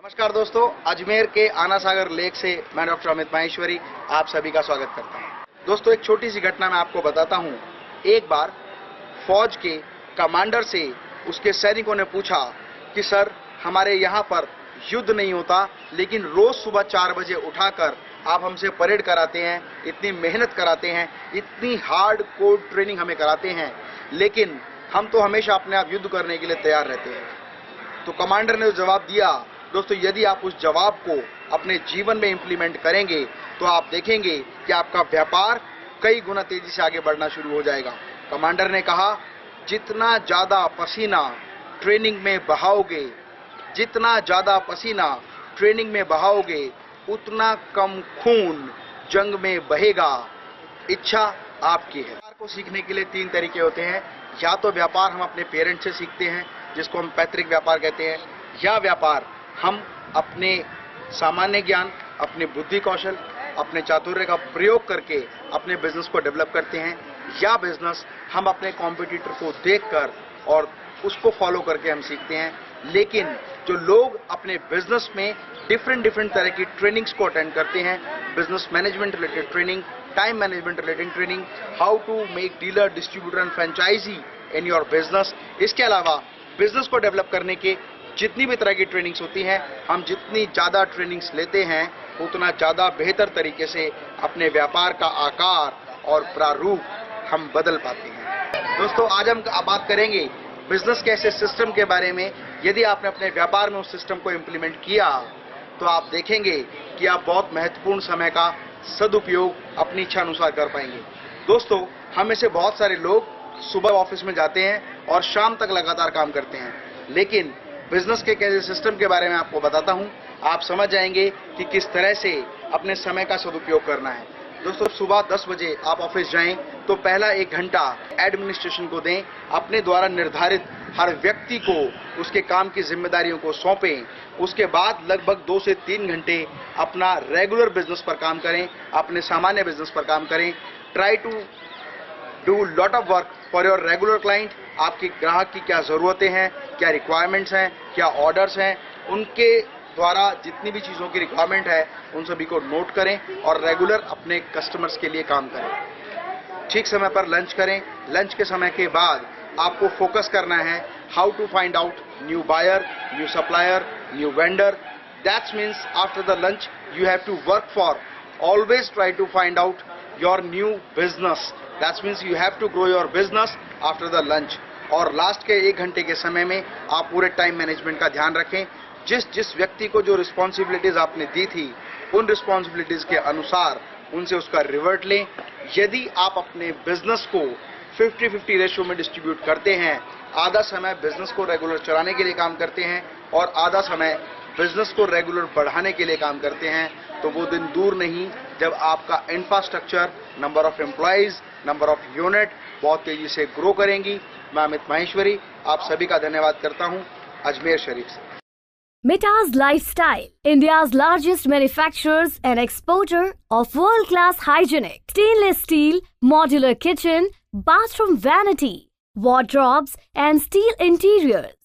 नमस्कार दोस्तों, अजमेर के आना सागर लेक से मैं डॉक्टर अमित माहेश्वरी आप सभी का स्वागत करता हूं। दोस्तों, एक छोटी सी घटना मैं आपको बताता हूं। एक बार फौज के कमांडर से उसके सैनिकों ने पूछा कि सर, हमारे यहाँ पर युद्ध नहीं होता, लेकिन रोज सुबह 4 बजे उठाकर आप हमसे परेड कराते हैं, इतनी मेहनत कराते हैं, इतनी हार्ड कोर ट्रेनिंग हमें कराते हैं, लेकिन हम तो हमेशा अपने आप युद्ध करने के लिए तैयार रहते हैं। तो कमांडर ने जवाब दिया, दोस्तों, यदि आप उस जवाब को अपने जीवन में इंप्लीमेंट करेंगे तो आप देखेंगे कि आपका व्यापार कई गुना तेजी से आगे बढ़ना शुरू हो जाएगा। कमांडर ने कहा, जितना ज्यादा पसीना ट्रेनिंग में बहाओगे, जितना ज्यादा पसीना ट्रेनिंग में बहाओगे, उतना कम खून जंग में बहेगा। इच्छा आपकी है। व्यापार को सीखने के लिए 3 तरीके होते हैं। या तो व्यापार हम अपने पेरेंट्स से सीखते हैं, जिसको हम पैतृक व्यापार कहते हैं, या व्यापार हम अपने सामान्य ज्ञान, अपने बुद्धि कौशल, अपने चातुर्य का प्रयोग करके अपने बिजनेस को डेवलप करते हैं, या बिजनेस हम अपने कॉम्पिटिटर को देखकर और उसको फॉलो करके हम सीखते हैं। लेकिन जो लोग अपने बिजनेस में डिफरेंट तरह की ट्रेनिंग्स को अटेंड करते हैं, business management related training, time management related training, how to make dealer, distributor and franchisee in your business, इसके अलावा बिजनेस को डेवलप करने के जितनी भी तरह की ट्रेनिंग्स होती हैं, हम जितनी ज़्यादा ट्रेनिंग्स लेते हैं उतना ज़्यादा बेहतर तरीके से अपने व्यापार का आकार और प्रारूप हम बदल पाते हैं। दोस्तों, आज हम बात करेंगे बिजनेस के ऐसे सिस्टम के बारे में। यदि आपने अपने व्यापार में उस सिस्टम को इम्प्लीमेंट किया तो आप देखेंगे कि आप बहुत महत्वपूर्ण समय का सदुपयोग अपनी इच्छा अनुसार कर पाएंगे। दोस्तों, हम में से बहुत सारे लोग सुबह ऑफिस में जाते हैं और शाम तक लगातार काम करते हैं, लेकिन बिजनेस के कैसे सिस्टम के बारे में आपको बताता हूं। आप समझ जाएंगे कि किस तरह से अपने समय का सदुपयोग करना है। दोस्तों, सुबह 10 बजे आप ऑफिस जाएं तो पहला 1 घंटा एडमिनिस्ट्रेशन को दें। अपने द्वारा निर्धारित हर व्यक्ति को उसके काम की जिम्मेदारियों को सौंपें। उसके बाद लगभग 2 से 3 घंटे अपना रेगुलर बिजनेस पर काम करें, अपने सामान्य बिजनेस पर काम करें। Try to do lot of work for your regular client. आपके ग्राहक की क्या ज़रूरतें हैं, क्या रिक्वायरमेंट्स हैं, क्या ऑर्डर्स हैं, उनके द्वारा जितनी भी चीज़ों की रिक्वायरमेंट है उन सभी को नोट करें और रेगुलर अपने कस्टमर्स के लिए काम करें। ठीक समय पर लंच करें। लंच के समय के बाद आपको फोकस करना है how to find out new buyer, new supplier, new vendor. That's means after the lunch you have to work for, always try to find out your new business. That's means you have to grow your business after the lunch. और last के 1 घंटे के समय में आप पूरे time management का ध्यान रखें। जिस व्यक्ति को जो रिस्पॉन्सिबिलिटीज आपने दी थी, उन रिस्पॉन्सिबिलिटीज के अनुसार उनसे उसका रिवर्ट लें। यदि आप अपने बिजनेस को 50-50 रेशियो में डिस्ट्रीब्यूट करते हैं, आधा समय बिजनेस को रेगुलर चलाने के लिए काम करते हैं और आधा समय बिजनेस को रेगुलर बढ़ाने के लिए काम करते हैं, तो वो दिन दूर नहीं जब आपका infrastructure, number of employees, number of unit बहुत तेजी से ग्रो करेंगी। मैं अमित माहेश्वरी आप सभी का धन्यवाद करता हूं, अजमेर शरीफ से। Mita's Lifestyle, India's largest manufacturers and exporter of world-class hygienic stainless steel modular kitchen, bathroom vanity, wardrobes and steel interiors.